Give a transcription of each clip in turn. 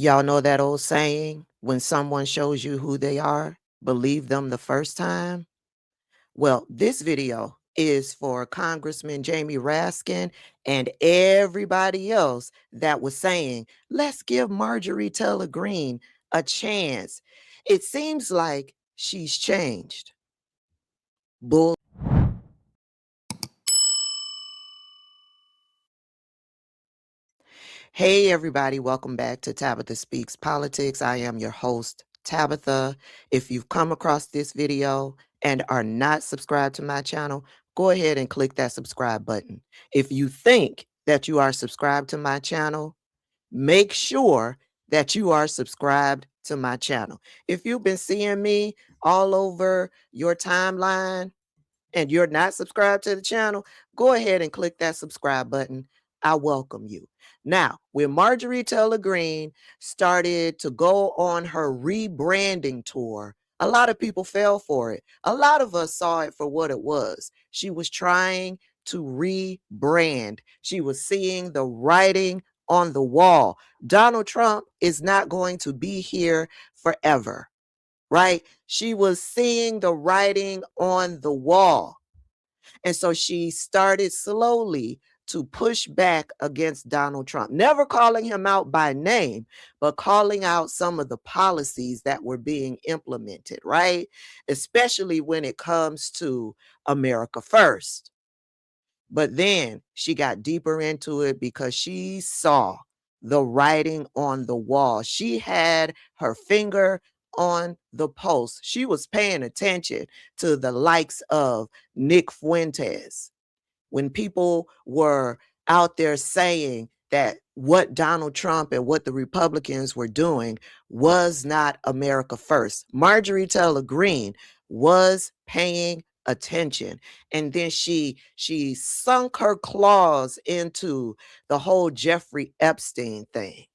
Y'all know that old saying, when someone shows you who they are, believe them the first time? Well, this video is for Congressman Jamie Raskin and everybody else that was saying, let's give Marjorie Taylor Greene a chance. It seems like she's changed. Bull. Hey, everybody. Welcome back to Tabitha Speaks Politics. I am your host, Tabitha. If you've come across this video and are not subscribed to my channel, go ahead and click that subscribe button. If you think that you are subscribed to my channel, make sure that you are subscribed to my channel. If you've been seeing me all over your timeline and you're not subscribed to the channel, go ahead and click that subscribe button. I welcome you. Now, when Marjorie Taylor Greene started to go on her rebranding tour, a lot of people fell for it. A lot of us saw it for what it was. She was trying to rebrand. She was seeing the writing on the wall. Donald Trump is not going to be here forever, right? She was seeing the writing on the wall. And so she started slowly to push back against Donald Trump, never calling him out by name, but calling out some of the policies that were being implemented, right? Especially when it comes to America First. But then she got deeper into it because she saw the writing on the wall. She had her finger on the pulse. She was paying attention to the likes of Nick Fuentes. When people were out there saying that what Donald Trump and what the Republicans were doing was not America First, Marjorie Taylor Greene was paying attention. And then she sunk her claws into the whole Jeffrey Epstein thing.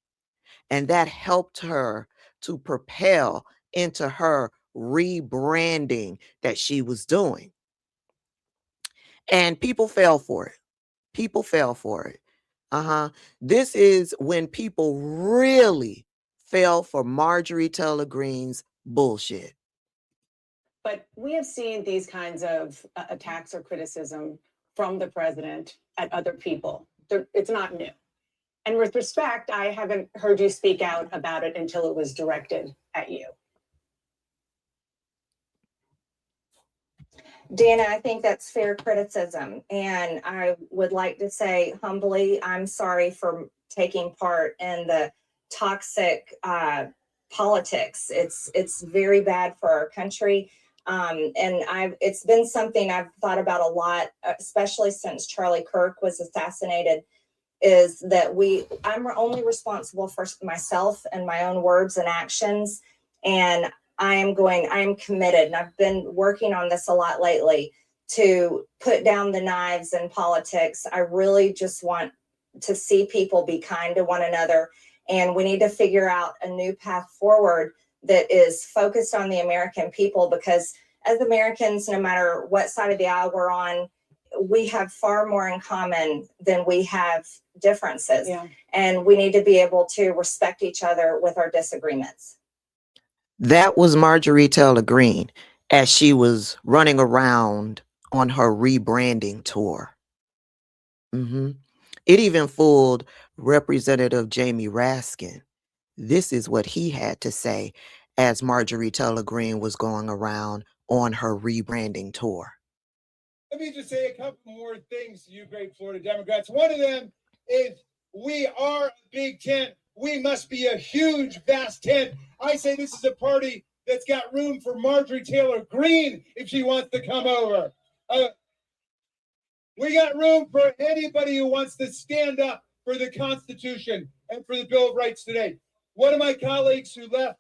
And that helped her to propel into her rebranding that she was doing. And people fell for it. People fell for it. This is when people really fell for Marjorie Taylor Greene's bullshit. But we have seen these kinds of attacks or criticism from the president at other people. It's not new. And with respect, I haven't heard you speak out about it until it was directed at you. Dana, I think that's fair criticism. And I would like to say humbly, I'm sorry for taking part in the toxic politics. It's very bad for our country. And it's been something I've thought about a lot, especially since Charlie Kirk was assassinated, is that I'm only responsible for myself and my own words and actions. And I am committed, and I've been working on this a lot lately, to put down the knives in politics. I really just want to see people be kind to one another, and we need to figure out a new path forward that is focused on the American people, because as Americans, no matter what side of the aisle we're on, we have far more in common than we have differences. Yeah. And we need to be able to respect each other with our disagreements. That was Marjorie Taylor Greene as she was running around on her rebranding tour. It even fooled Representative Jamie Raskin. This is what he had to say as Marjorie Taylor Greene was going around on her rebranding tour. Let me just say a couple more things to you great Florida Democrats. One of them is we are a big tent. We must be a huge, vast tent. I say this is a party that's got room for Marjorie Taylor Greene if she wants to come over. We got room for anybody who wants to stand up for the Constitution and for the Bill of Rights today. One of my colleagues who left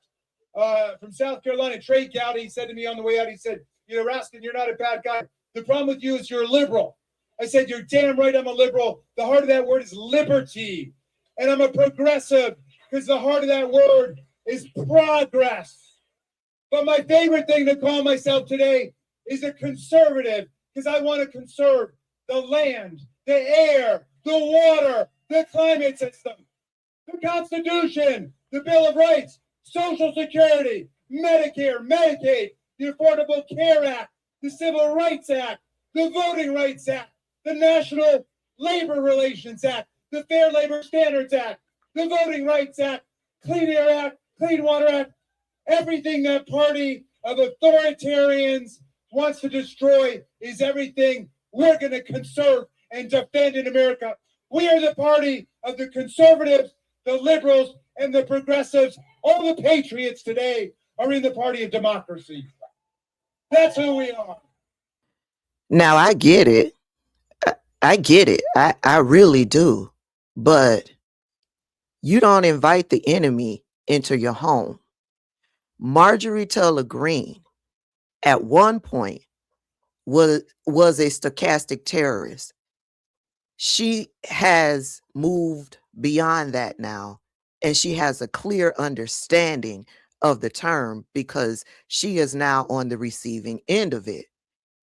from South Carolina, Trey Gowdy, said to me on the way out, he said, Raskin, you're not a bad guy. The problem with you is you're a liberal. I said, you're damn right I'm a liberal. The heart of that word is liberty. And I'm a progressive because the heart of that word is progress. But my favorite thing to call myself today is a conservative, because I want to conserve the land, the air, the water, the climate system. The Constitution, the Bill of Rights, Social Security, Medicare, Medicaid, the Affordable Care Act, the Civil Rights Act, the Voting Rights Act, the National Labor Relations Act, the Fair Labor Standards Act, the Voting Rights Act, Clean Air Act, Clean Water Act, everything that party of authoritarians wants to destroy is everything we're going to conserve and defend in America. We are the party of the conservatives, the liberals, and the progressives. All the patriots today are in the party of democracy. That's who we are. Now I get it. I get it. I really do. But you don't invite the enemy into your home. Marjorie Taylor Greene at one point was a stochastic terrorist. She has moved beyond that now, and she has a clear understanding of the term because she is now on the receiving end of it.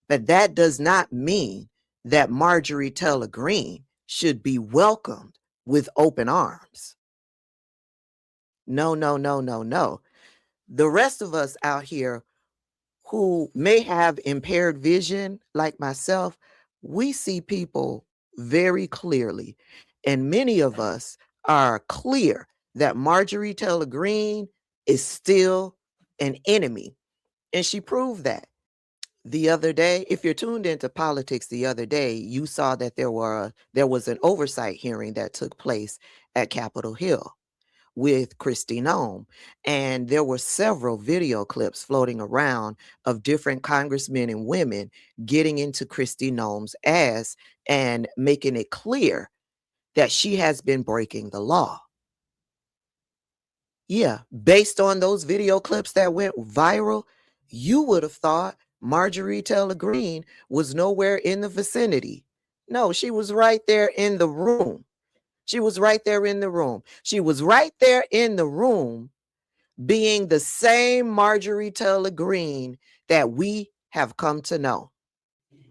But that does not mean that Marjorie Taylor Greene should be welcomed with open arms. No, no, no, no, no. The rest of us out here who may have impaired vision like myself, we see people very clearly. And many of us are clear that Marjorie Taylor Greene is still an enemy. And she proved that. The other day, if you're tuned into politics the other day, you saw that there was an oversight hearing that took place at Capitol Hill with Noem. And there were several video clips floating around of different congressmen and women getting into Noem's ass and making it clear that she has been breaking the law. Yeah, based on those video clips that went viral, you would have thought Marjorie Taylor Greene was nowhere in the vicinity. No, she was right there in the room. She was right there in the room. She was right there in the room being the same Marjorie Taylor Greene that we have come to know.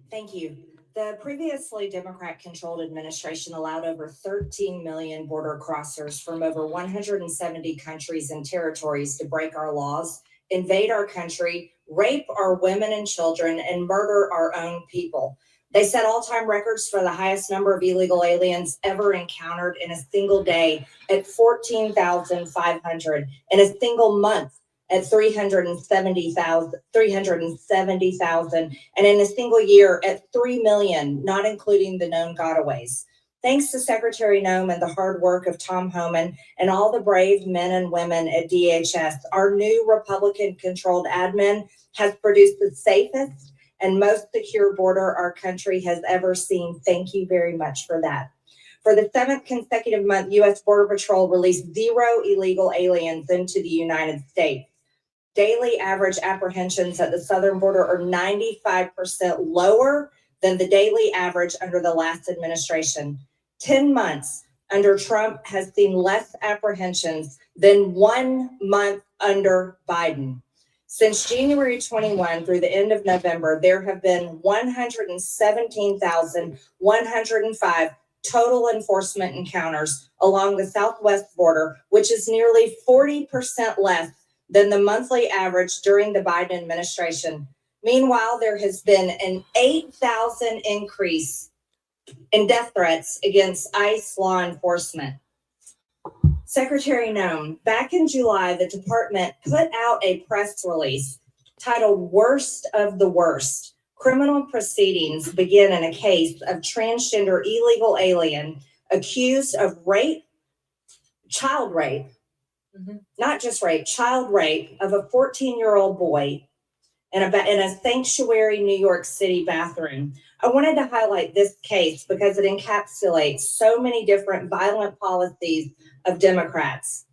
Thank you. The previously Democrat-controlled administration allowed over 13 million border crossers from over 170 countries and territories to break our laws, invade our country, rape our women and children, and murder our own people. They set all-time records for the highest number of illegal aliens ever encountered in a single day at 14,500, in a single month at 370,000, and in a single year at 3 million, not including the known gotaways. Thanks to Secretary Noem and the hard work of Tom Homan and all the brave men and women at DHS, our new Republican-controlled admin has produced the safest and most secure border our country has ever seen. Thank you very much for that. For the 7th consecutive month, U.S. Border Patrol released 0 illegal aliens into the United States. Daily average apprehensions at the southern border are 95% lower than the daily average under the last administration. 10 months under Trump has seen less apprehensions than 1 month under Biden. Since January 21 through the end of November, there have been 117,105 total enforcement encounters along the southwest border, which is nearly 40% less than the monthly average during the Biden administration. Meanwhile, there has been an 8,000 increase in death threats against ICE law enforcement. Secretary Noem, back in July, the department put out a press release titled "Worst of the Worst." Criminal proceedings begin in a case of transgender illegal alien accused of rape, child rape, not just rape, child rape of a 14-year-old boy in a sanctuary New York City bathroom. I wanted to highlight this case because it encapsulates so many different violent policies of Democrats.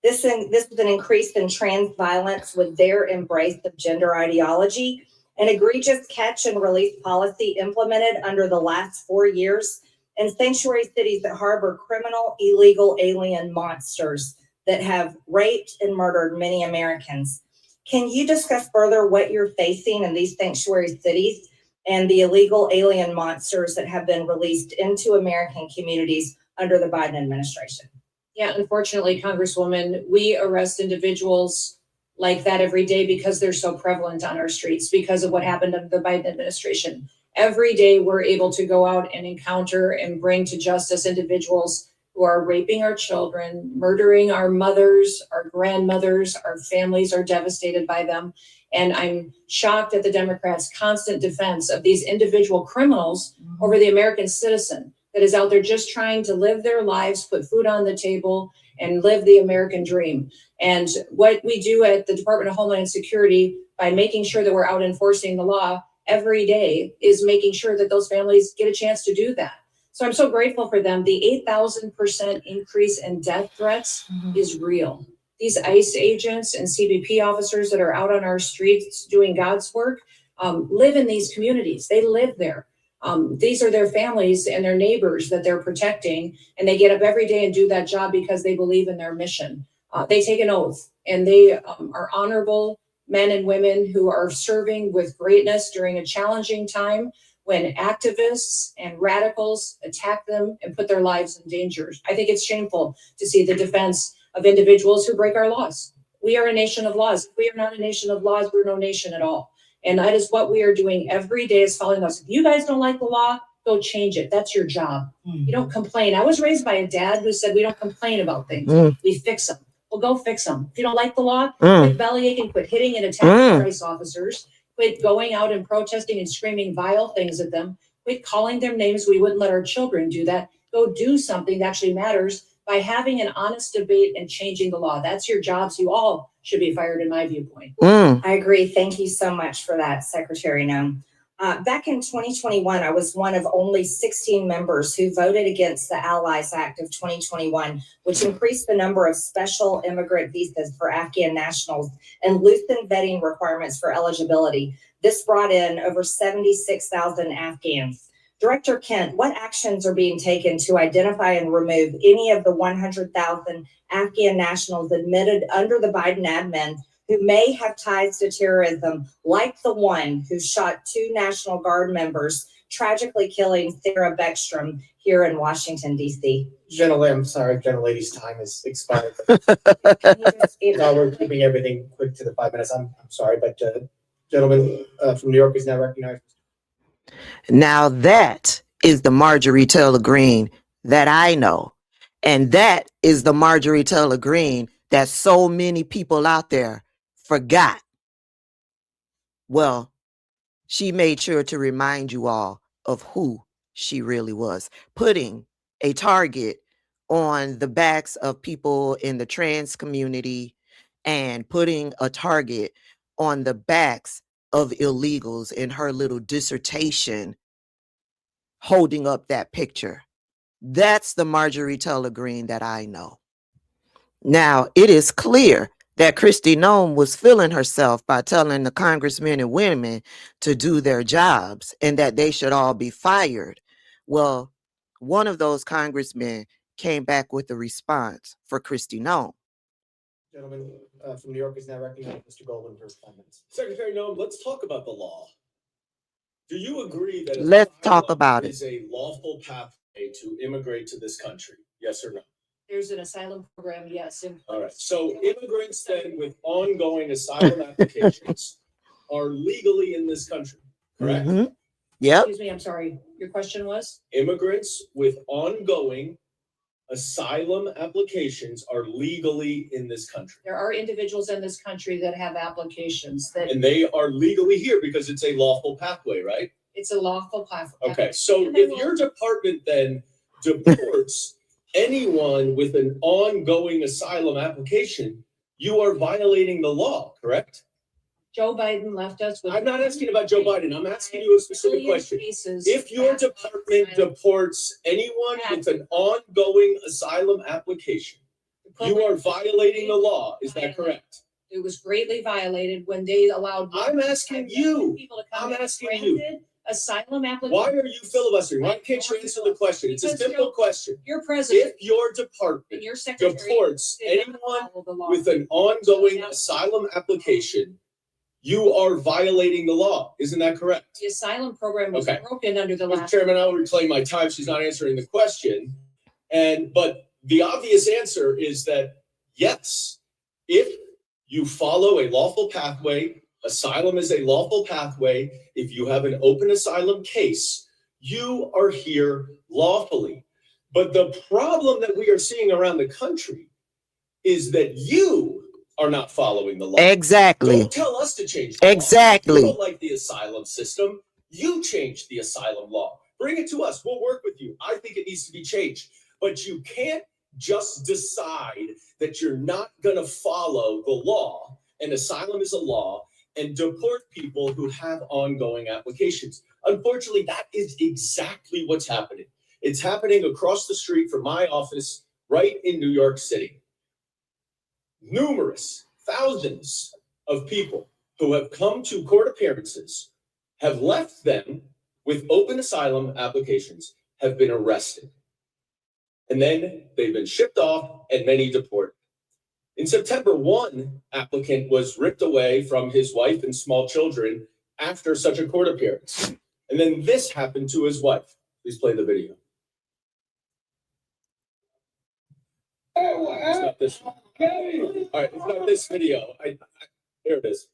This was an increase in trans violence with their embrace of gender ideology, an egregious catch and release policy implemented under the last 4 years, and sanctuary cities that harbor criminal illegal alien monsters that have raped and murdered many Americans. Can you discuss further what you're facing in these sanctuary cities and the illegal alien monsters that have been released into American communities under the Biden administration? Yeah, unfortunately, Congresswoman, we arrest individuals like that every day because they're so prevalent on our streets because of what happened under the Biden administration. Every day we're able to go out and encounter and bring to justice individuals who are raping our children, murdering our mothers, our grandmothers, our families are devastated by them. And I'm shocked at the Democrats' constant defense of these individual criminals over the American citizen that is out there just trying to live their lives, put food on the table, and live the American dream. And what we do at the Department of Homeland Security by making sure that we're out enforcing the law every day is making sure that those families get a chance to do that. So I'm so grateful for them. The 8,000% increase in death threats is real. These ICE agents and CBP officers that are out on our streets doing God's work live in these communities. They live there. These are their families and their neighbors that they're protecting, and they get up every day and do that job because they believe in their mission. They take an oath, and they are honorable men and women who are serving with greatness during a challenging time when activists and radicals attack them and put their lives in danger. I think it's shameful to see the defense of individuals who break our laws. We are a nation of laws. If we are not a nation of laws, we're no nation at all. And that is what we are doing every day is following us. If you guys don't like the law, go change it. That's your job. You don't complain. I was raised by a dad who said we don't complain about things. We fix them. Well, go fix them. If you don't like the law, quit bellyaching, quit hitting and attacking ICE officers, quit going out and protesting and screaming vile things at them, quit calling them names. We wouldn't let our children do that. Go do something that actually matters by having an honest debate and changing the law. That's your jobs. You all should be fired in my viewpoint. I agree. Thank you so much for that, Secretary Noem. Back in 2021, I was one of only 16 members who voted against the Allies Act of 2021, which increased the number of special immigrant visas for Afghan nationals and loosened vetting requirements for eligibility. This brought in over 76,000 Afghans. Director Kent, what actions are being taken to identify and remove any of the 100,000 Afghan nationals admitted under the Biden admin who may have ties to terrorism, like the one who shot 2 National Guard members, tragically killing Sarah Beckstrom here in Washington, D.C.? I'm sorry, gentlelady's time has expired. No, we're keeping everything quick to the 5 minutes. I'm sorry, but gentleman from New York is now recognized. Now that is the Marjorie Taylor Greene that I know. And that is the Marjorie Taylor Greene that so many people out there forgot. Well, she made sure to remind you all of who she really was, putting a target on the backs of people in the trans community and putting a target on the backs of illegals in her little dissertation, holding up that picture. That's the Marjorie Taylor Greene that I know. Now, it is clear that Kristi Noem was feeling herself by telling the congressmen and women to do their jobs and that they should all be fired. Well, one of those congressmen came back with a response for Kristi Noem. Gentleman from New York is now recognized, Mr. Goldman, for 5 minutes. Secretary Noem, let's talk about the law. Do you agree that Let's talk about it. is a lawful pathway to immigrate to this country? Yes or no? There's an asylum program, yes. All right. So immigrants then with ongoing asylum applications are legally in this country, correct? Yep. Excuse me, I'm sorry. Your question was? Immigrants with ongoing asylum applications are legally in this country. There are individuals in this country that have applications that And they are legally here because it's a lawful pathway, right? it's a lawful pathway. Okay. So if your department then deports anyone with an ongoing asylum application, you are violating the law, correct? Joe Biden left us with. I'm not asking about Joe Biden. I'm asking you a specific question. If your department deports anyone with an ongoing asylum application, you are violating the law. Is that correct? It was greatly violated when they allowed. I'm asking you. I'm asking you. Asylum application. Why are you filibustering? Why can't you answer the question? It's a simple question. Your president. If your department Your secretary deports anyone with an ongoing asylum application, you are violating the law. Isn't that correct? The asylum program was broken under the Mr. last. Chairman, I'll reclaim my time. She's not answering the question. But the obvious answer is that yes, if you follow a lawful pathway, asylum is a lawful pathway. If you have an open asylum case, you are here lawfully. But the problem that we are seeing around the country is that you are not following the law. Exactly. Don't tell us to change the law. Exactly. You don't like the asylum system. You change the asylum law. Bring it to us. We'll work with you. I think it needs to be changed. But you can't just decide that you're not going to follow the law, and asylum is a law, and deport people who have ongoing applications. Unfortunately, that is exactly what's happening. It's happening across the street from my office right in New York City. Numerous thousands of people who have come to court appearances, have left them with open asylum applications, have been arrested. And then they've been shipped off and many deported. In September, one applicant was ripped away from his wife and small children after such a court appearance. And then this happened to his wife. Please play the video. It's not this one. All right, it's not this video. There it is.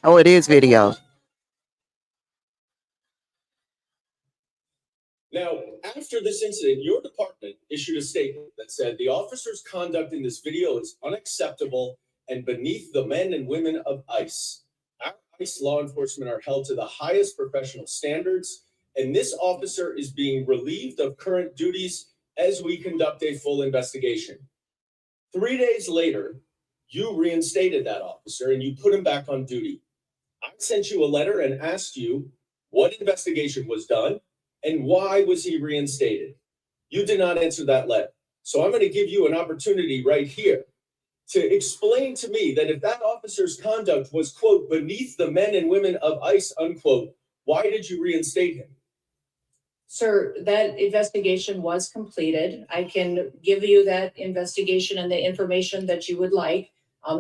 Oh, it is video. Now, after this incident, your department issued a statement that said the officer's conduct in this video is unacceptable and beneath the men and women of ICE. Our ICE law enforcement are held to the highest professional standards, and this officer is being relieved of current duties as we conduct a full investigation. 3 days later, you reinstated that officer and you put him back on duty. I sent you a letter and asked you what investigation was done and why was he reinstated. You did not answer that letter. So I'm going to give you an opportunity right here to explain to me that if that officer's conduct was, quote, beneath the men and women of ICE, unquote, why did you reinstate him? Sir, that investigation was completed. I can give you that investigation and the information that you would like.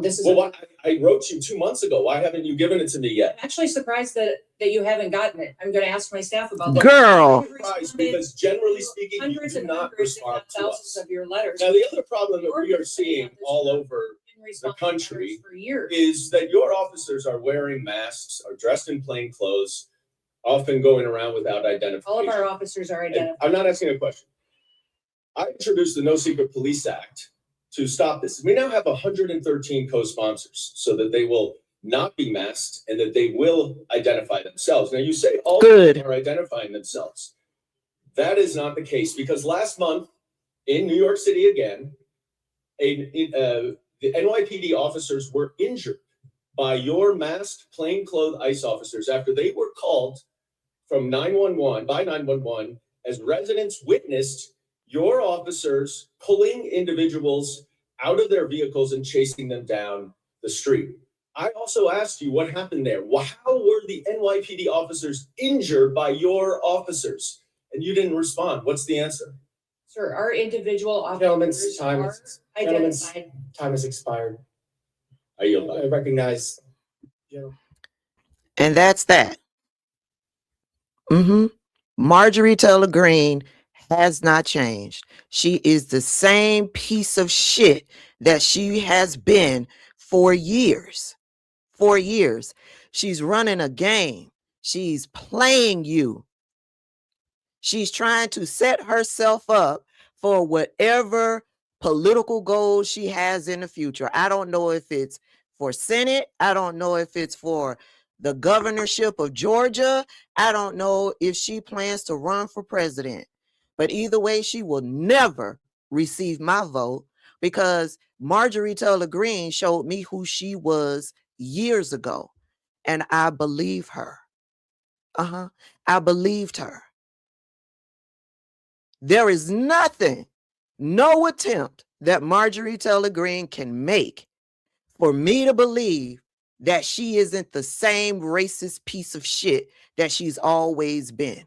This is Well, I wrote you 2 months ago. Why haven't you given it to me yet? I'm actually surprised that you haven't gotten it. I'm going to ask my staff about that. Girl. I'm surprised because generally speaking, you Hundreds do and not hundreds, if respond not to thousands us. of your letters. Now, the other problem that we are seeing all over the country is that your officers are wearing masks, are dressed in plain clothes, often going around without identification. All of our officers are And identified. I'm not asking a question. I introduced the No Secret Police Act to stop this. We now have 113 co-sponsors so that they will not be masked and that they will identify themselves. Now, you say all of them are identifying themselves. That is not the case because last month in New York City again, the NYPD officers were injured by your masked plainclothes ICE officers after they were called from 911 as residents witnessed your officers pulling individuals out of their vehicles and chasing them down the street. I also asked you what happened there. How were the NYPD officers injured by your officers? And you didn't respond. What's the answer? Sir, our individual Gentlemen's officers time are is- gentlemen's identified. time has expired. I yield back. I recognize. And that's that. Marjorie Taylor Greene has not changed. She is the same piece of shit that she has been for years. For years. She's running a game. She's playing you. She's trying to set herself up for whatever political goals she has in the future. I don't know if it's for Senate. I don't know if it's for the governorship of Georgia. I don't know if she plans to run for president. But either way, she will never receive my vote because Marjorie Taylor Greene showed me who she was years ago. And I believe her. I believed her. There is nothing, no attempt that Marjorie Taylor Greene can make for me to believe that she isn't the same racist piece of shit that she's always been.